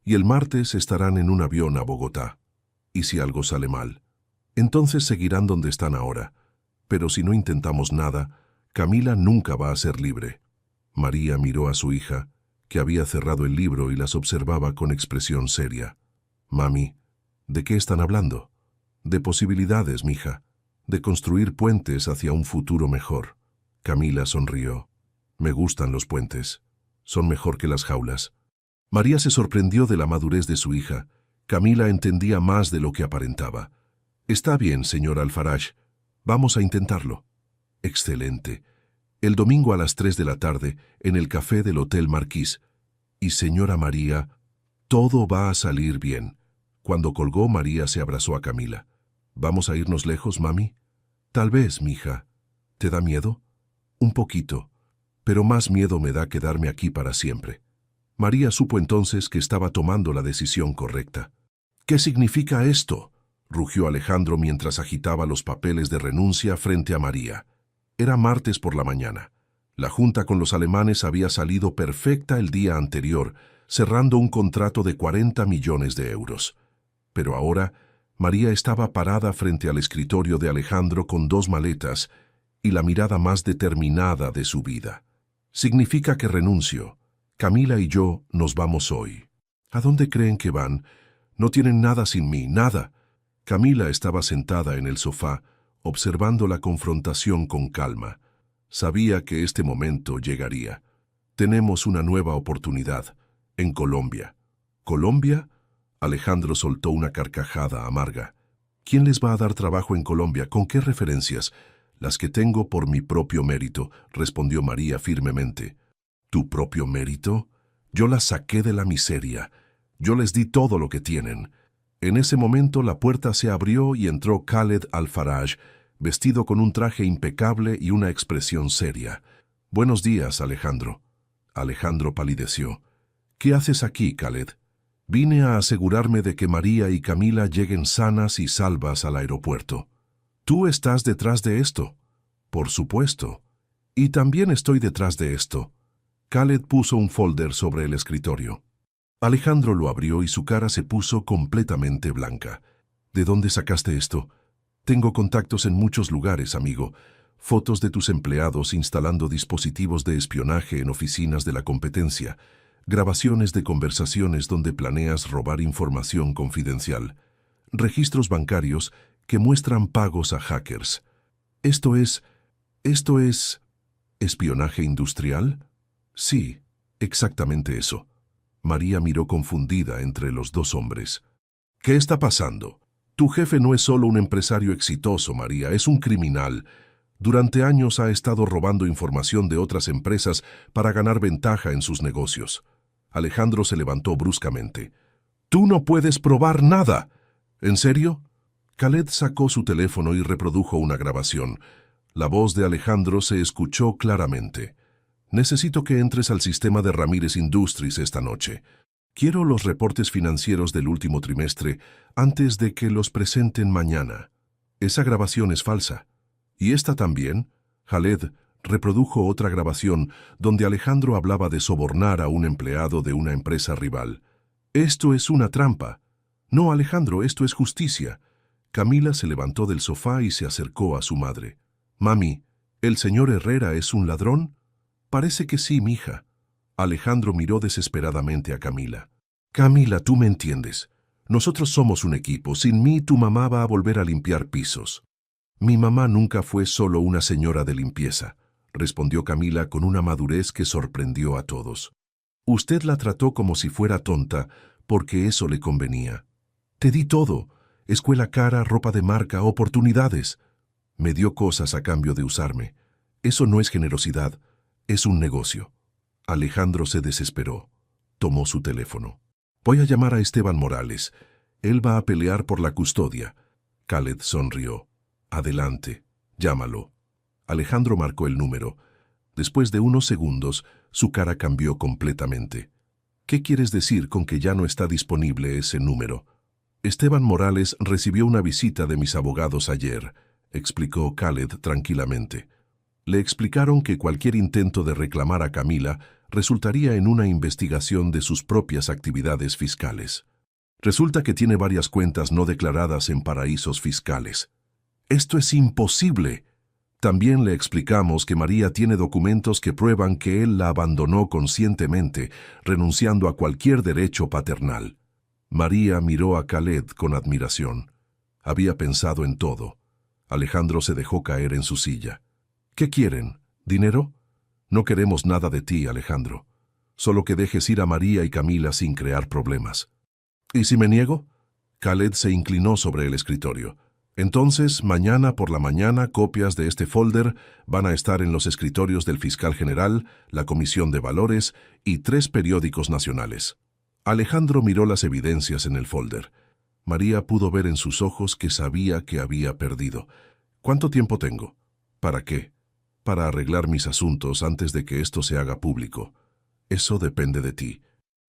y el martes estarán en un avión a Bogotá. ¿Y si algo sale mal? Entonces seguirán donde están ahora. Pero si no intentamos nada, Camila nunca va a ser libre. María miró a su hija, que había cerrado el libro y las observaba con expresión seria. «Mami, ¿de qué están hablando?» «De posibilidades, mija, de construir puentes hacia un futuro mejor». Camila sonrió. «Me gustan los puentes. Son mejor que las jaulas». María se sorprendió de la madurez de su hija. Camila entendía más de lo que aparentaba. «Está bien, señor Alfaraj. Vamos a intentarlo». «Excelente. El domingo a las 3 de la tarde, en el café del Hotel Marquis. Y señora María, todo va a salir bien». Cuando colgó, María se abrazó a Camila. «¿Vamos a irnos lejos, mami?» «Tal vez, mija. ¿Te da miedo?» «Un poquito. Pero más miedo me da quedarme aquí para siempre». María supo entonces que estaba tomando la decisión correcta. «¿Qué significa esto?», rugió Alejandro mientras agitaba los papeles de renuncia frente a María. Era martes por la mañana. La junta con los alemanes había salido perfecta el día anterior, cerrando un contrato de 40 millones de euros. Pero ahora, María estaba parada frente al escritorio de Alejandro con 2 maletas y la mirada más determinada de su vida. «Significa que renuncio. Camila y yo nos vamos hoy». «¿A dónde creen que van? No tienen nada sin mí, nada». Camila estaba sentada en el sofá, observando la confrontación con calma. Sabía que este momento llegaría. «Tenemos una nueva oportunidad, en Colombia». «¿Colombia?». Alejandro soltó una carcajada amarga. «¿Quién les va a dar trabajo en Colombia? ¿Con qué referencias?» «Las que tengo por mi propio mérito», respondió María firmemente. «¿Tu propio mérito? Yo las saqué de la miseria. Yo les di todo lo que tienen». En ese momento la puerta se abrió y entró Khaled Alfaraj, vestido con un traje impecable y una expresión seria. «Buenos días, Alejandro». Alejandro palideció. «¿Qué haces aquí, Khaled?» «Vine a asegurarme de que María y Camila lleguen sanas y salvas al aeropuerto». «¿Tú estás detrás de esto?» «Por supuesto. Y también estoy detrás de esto». Khaled puso un folder sobre el escritorio. Alejandro lo abrió y su cara se puso completamente blanca. «¿De dónde sacaste esto?» «Tengo contactos en muchos lugares, amigo. Fotos de tus empleados instalando dispositivos de espionaje en oficinas de la competencia. Grabaciones de conversaciones donde planeas robar información confidencial. Registros bancarios que muestran pagos a hackers. ¿Esto es espionaje industrial?» «Sí, exactamente eso». María miró confundida entre los 2 hombres. «¿Qué está pasando? Tu jefe no es solo un empresario exitoso, María, es un criminal. Durante años ha estado robando información de otras empresas para ganar ventaja en sus negocios». Alejandro se levantó bruscamente. «¡Tú no puedes probar nada!» «¿En serio?» Khaled sacó su teléfono y reprodujo una grabación. La voz de Alejandro se escuchó claramente. «Necesito que entres al sistema de Ramírez Industries esta noche. Quiero los reportes financieros del último trimestre antes de que los presenten mañana». «Esa grabación es falsa». «¿Y esta también?» Khaled reprodujo otra grabación donde Alejandro hablaba de sobornar a un empleado de una empresa rival. «Esto es una trampa». «No, Alejandro, esto es justicia». Camila se levantó del sofá y se acercó a su madre. «Mami, ¿el señor Herrera es un ladrón?» «Parece que sí, mija». Alejandro miró desesperadamente a Camila. «Camila, tú me entiendes. Nosotros somos un equipo. Sin mí, tu mamá va a volver a limpiar pisos». «Mi mamá nunca fue solo una señora de limpieza», respondió Camila con una madurez que sorprendió a todos. «Usted la trató como si fuera tonta, porque eso le convenía. Te di todo. Escuela cara, ropa de marca, oportunidades. Me dio cosas a cambio de usarme. Eso no es generosidad. Es un negocio». Alejandro se desesperó. Tomó su teléfono. «Voy a llamar a Esteban Morales. Él va a pelear por la custodia». Khaled sonrió. «Adelante, llámalo». Alejandro marcó el número. Después de unos segundos, su cara cambió completamente. «¿Qué quieres decir con que ya no está disponible ese número?» «Esteban Morales recibió una visita de mis abogados ayer», explicó Khaled tranquilamente. Le explicaron que cualquier intento de reclamar a Camila resultaría en una investigación de sus propias actividades fiscales. Resulta que tiene varias cuentas no declaradas en paraísos fiscales. «¡Esto es imposible!». También le explicamos que María tiene documentos que prueban que él la abandonó conscientemente, renunciando a cualquier derecho paternal. María miró a Khaled con admiración. Había pensado en todo. Alejandro se dejó caer en su silla. ¿Qué quieren? ¿Dinero? No queremos nada de ti, Alejandro. Solo que dejes ir a María y Camila sin crear problemas. ¿Y si me niego? Khaled se inclinó sobre el escritorio. Entonces, mañana por la mañana, copias de este folder van a estar en los escritorios del fiscal general, la Comisión de Valores y 3 periódicos nacionales. Alejandro miró las evidencias en el folder. María pudo ver en sus ojos que sabía que había perdido. ¿Cuánto tiempo tengo? ¿Para qué? Para arreglar mis asuntos antes de que esto se haga público. Eso depende de ti.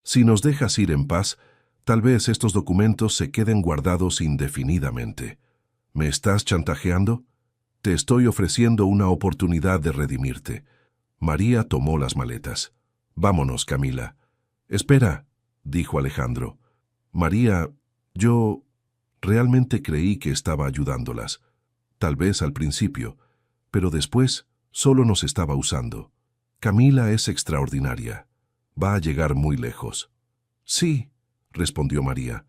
Si nos dejas ir en paz, tal vez estos documentos se queden guardados indefinidamente. ¿Me estás chantajeando? Te estoy ofreciendo una oportunidad de redimirte. María tomó las maletas. Vámonos, Camila. Espera, dijo Alejandro. María, yo realmente creí que estaba ayudándolas. Tal vez al principio, pero después solo nos estaba usando. Camila es extraordinaria. Va a llegar muy lejos. Sí, respondió María,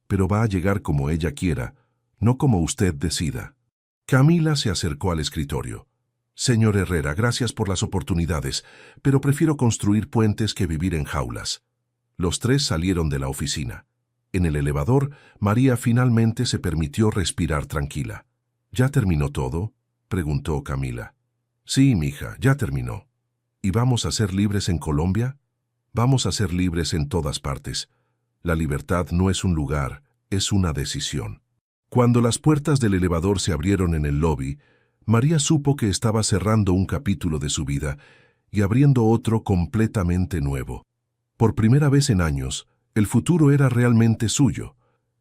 pero va a llegar como ella quiera, no como usted decida. Camila se acercó al escritorio. Señor Herrera, gracias por las oportunidades, pero prefiero construir puentes que vivir en jaulas. Los 3 salieron de la oficina. En el elevador, María finalmente se permitió respirar tranquila. ¿Ya terminó todo?, preguntó Camila. Sí, mija, ya terminó. ¿Y vamos a ser libres en Colombia? Vamos a ser libres en todas partes. La libertad no es un lugar, es una decisión. Cuando las puertas del elevador se abrieron en el lobby, María supo que estaba cerrando un capítulo de su vida y abriendo otro completamente nuevo. Por primera vez en años, el futuro era realmente suyo.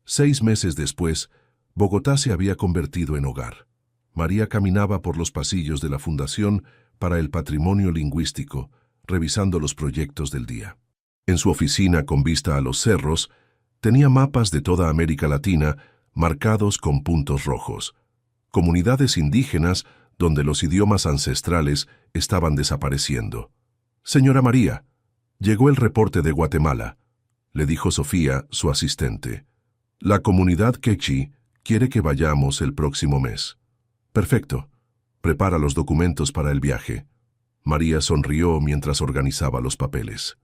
6 meses después, Bogotá se había convertido en hogar. María caminaba por los pasillos de la Fundación para el Patrimonio Lingüístico, revisando los proyectos del día. En su oficina con vista a los cerros, tenía mapas de toda América Latina marcados con puntos rojos. Comunidades indígenas donde los idiomas ancestrales estaban desapareciendo. Señora María, llegó el reporte de Guatemala, le dijo Sofía, su asistente. La comunidad quechí quiere que vayamos el próximo mes. Perfecto. Prepara los documentos para el viaje. María sonrió mientras organizaba los papeles.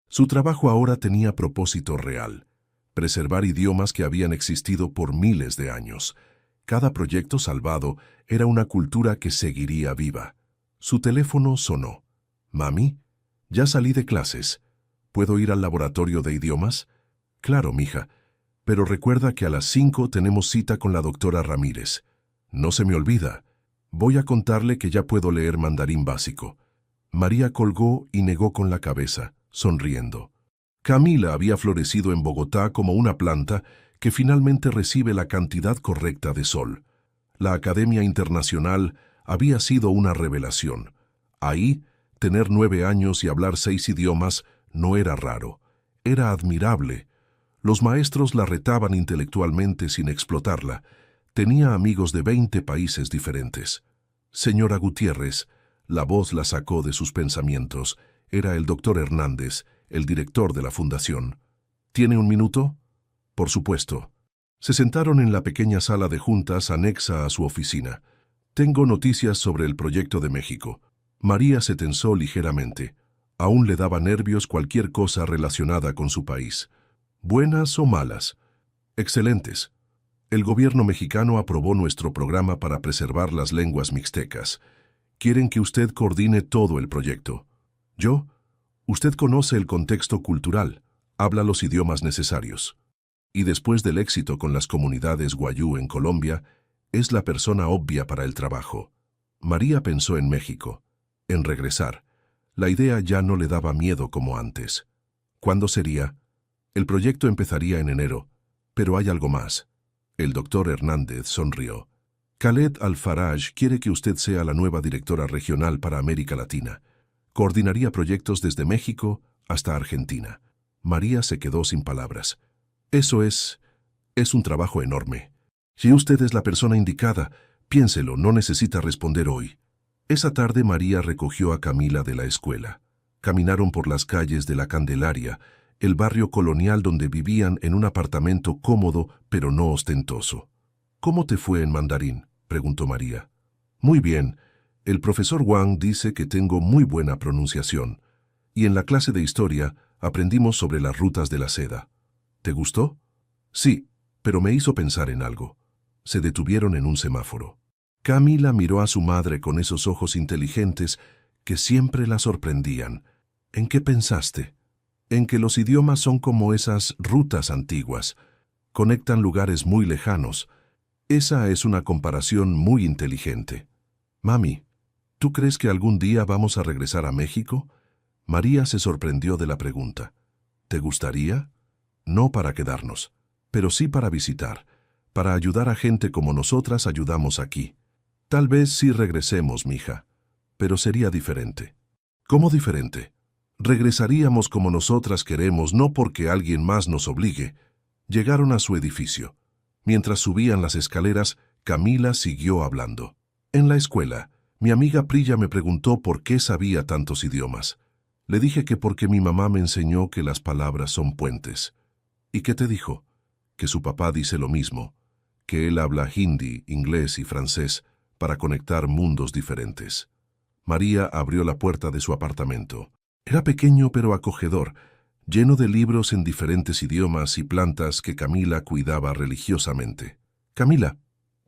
Su trabajo ahora tenía propósito real: preservar idiomas que habían existido por miles de años. Cada proyecto salvado era una cultura que seguiría viva. Su teléfono sonó. «Mami, ya salí de clases. ¿Puedo ir al laboratorio de idiomas?» «Claro, mija. Pero recuerda que a las 5 tenemos cita con la doctora Ramírez. No se me olvida. Voy a contarle que ya puedo leer mandarín básico». María colgó y negó con la cabeza, sonriendo. Camila había florecido en Bogotá como una planta que finalmente recibe la cantidad correcta de sol. La Academia Internacional había sido una revelación. Ahí, tener 9 años y hablar 6 idiomas no era raro. Era admirable. Los maestros la retaban intelectualmente sin explotarla. Tenía amigos de 20 países diferentes. Señora Gutiérrez, la voz la sacó de sus pensamientos. Era el doctor Hernández, el director de la fundación. ¿Tiene un minuto? Por supuesto. Se sentaron en la pequeña sala de juntas anexa a su oficina. Tengo noticias sobre el proyecto de México. María se tensó ligeramente. Aún le daba nervios cualquier cosa relacionada con su país. ¿Buenas o malas? Excelentes. El gobierno mexicano aprobó nuestro programa para preservar las lenguas mixtecas. Quieren que usted coordine todo el proyecto. ¿Yo? Usted conoce el contexto cultural, habla los idiomas necesarios. Y después del éxito con las comunidades guayú en Colombia, es la persona obvia para el trabajo. María pensó en México, en regresar. La idea ya no le daba miedo como antes. ¿Cuándo sería? El proyecto empezaría en enero, pero hay algo más. El doctor Hernández sonrió. Khaled Al-Faraj quiere que usted sea la nueva directora regional para América Latina. Coordinaría proyectos desde México hasta Argentina. María se quedó sin palabras. Eso es un trabajo enorme. Si usted es la persona indicada, Piénselo, no necesita responder hoy. Esa tarde María recogió a Camila de la escuela. Caminaron por las calles de La Candelaria, el barrio colonial donde vivían en un apartamento cómodo pero no ostentoso. ¿Cómo te fue en mandarín?, preguntó María. Muy bien. El profesor Wang dice que tengo muy buena pronunciación. Y en la clase de historia aprendimos sobre las rutas de la seda. ¿Te gustó? Sí, pero me hizo pensar en algo. Se detuvieron en un semáforo. Camila miró a su madre con esos ojos inteligentes que siempre la sorprendían. ¿En qué pensaste? En que los idiomas son como esas rutas antiguas. Conectan lugares muy lejanos. Esa es una comparación muy inteligente. Mami, ¿tú crees que algún día vamos a regresar a México? María se sorprendió de la pregunta. ¿Te gustaría? No para quedarnos, pero sí para visitar, para ayudar a gente como nosotras ayudamos aquí. Tal vez sí regresemos, mija, pero sería diferente. ¿Cómo diferente? Regresaríamos como nosotras queremos, no porque alguien más nos obligue. Llegaron a su edificio. Mientras subían las escaleras, Camila siguió hablando. En la escuela, mi amiga Priya me preguntó por qué sabía tantos idiomas. Le dije que porque mi mamá me enseñó que las palabras son puentes. ¿Y qué te dijo? Que su papá dice lo mismo, que él habla hindi, inglés y francés para conectar mundos diferentes. María abrió la puerta de su apartamento. Era pequeño pero acogedor, lleno de libros en diferentes idiomas y plantas que Camila cuidaba religiosamente. Camila,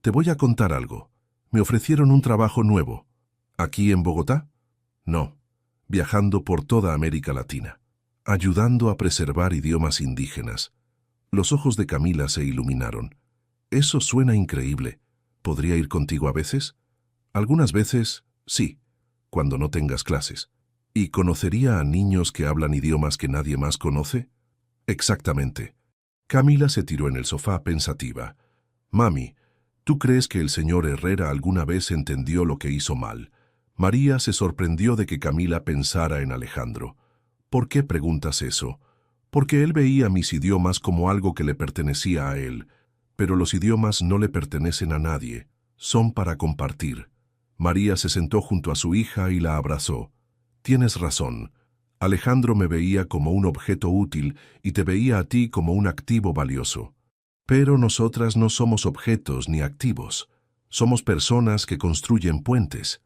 te voy a contar algo. Me ofrecieron un trabajo nuevo. ¿Aquí en Bogotá? No, viajando por toda América Latina, ayudando a preservar idiomas indígenas. Los ojos de Camila se iluminaron. Eso suena increíble. ¿Podría ir contigo a veces? Algunas veces, sí, cuando no tengas clases. ¿Y conocería a niños que hablan idiomas que nadie más conoce? Exactamente. Camila se tiró en el sofá pensativa. Mami, ¿tú crees que el señor Herrera alguna vez entendió lo que hizo mal? María se sorprendió de que Camila pensara en Alejandro. ¿Por qué preguntas eso? Porque él veía mis idiomas como algo que le pertenecía a él. Pero los idiomas no le pertenecen a nadie. Son para compartir. María se sentó junto a su hija y la abrazó. Tienes razón. Alejandro me veía como un objeto útil y te veía a ti como un activo valioso. Pero nosotras no somos objetos ni activos. Somos personas que construyen puentes.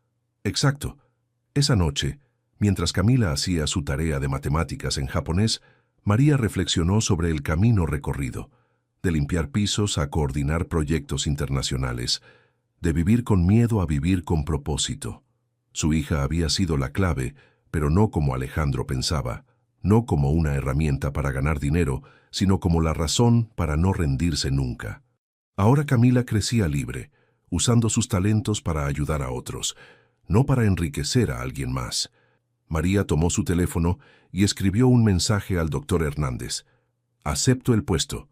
Exacto. Esa noche, mientras Camila hacía su tarea de matemáticas en japonés, María reflexionó sobre el camino recorrido, de limpiar pisos a coordinar proyectos internacionales, de vivir con miedo a vivir con propósito. Su hija había sido la clave, pero no como Alejandro pensaba, no como una herramienta para ganar dinero, sino como la razón para no rendirse nunca. Ahora Camila crecía libre, usando sus talentos para ayudar a otros, no para enriquecer a alguien más. María tomó su teléfono y escribió un mensaje al doctor Hernández. Acepto el puesto.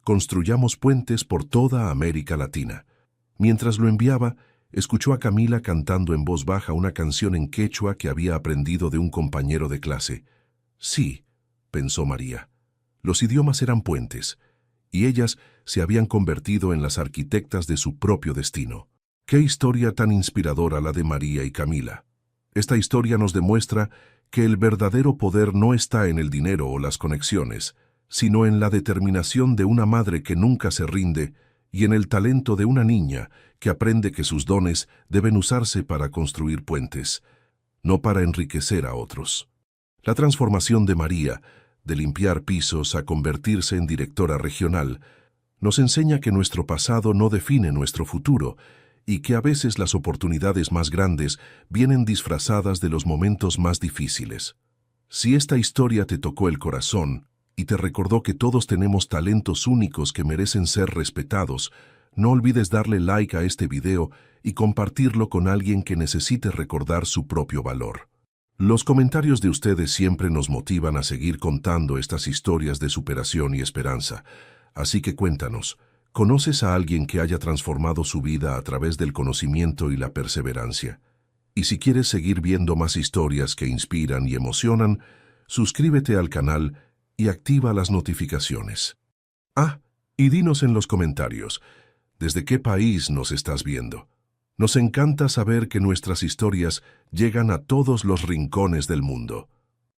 Construyamos puentes por toda América Latina. Mientras lo enviaba, escuchó a Camila cantando en voz baja una canción en quechua que había aprendido de un compañero de clase. Sí, pensó María. Los idiomas eran puentes, y ellas se habían convertido en las arquitectas de su propio destino. ¡Qué historia tan inspiradora la de María y Camila! Esta historia nos demuestra que el verdadero poder no está en el dinero o las conexiones, sino en la determinación de una madre que nunca se rinde y en el talento de una niña que aprende que sus dones deben usarse para construir puentes, no para enriquecer a otros. La transformación de María, de limpiar pisos a convertirse en directora regional, nos enseña que nuestro pasado no define nuestro futuro y que a veces las oportunidades más grandes vienen disfrazadas de los momentos más difíciles. Si esta historia te tocó el corazón y te recordó que todos tenemos talentos únicos que merecen ser respetados, no olvides darle like a este video y compartirlo con alguien que necesite recordar su propio valor. Los comentarios de ustedes siempre nos motivan a seguir contando estas historias de superación y esperanza, así que cuéntanos, ¿conoces a alguien que haya transformado su vida a través del conocimiento y la perseverancia? Y si quieres seguir viendo más historias que inspiran y emocionan, suscríbete al canal y activa las notificaciones. Ah, y dinos en los comentarios, ¿desde qué país nos estás viendo? Nos encanta saber que nuestras historias llegan a todos los rincones del mundo.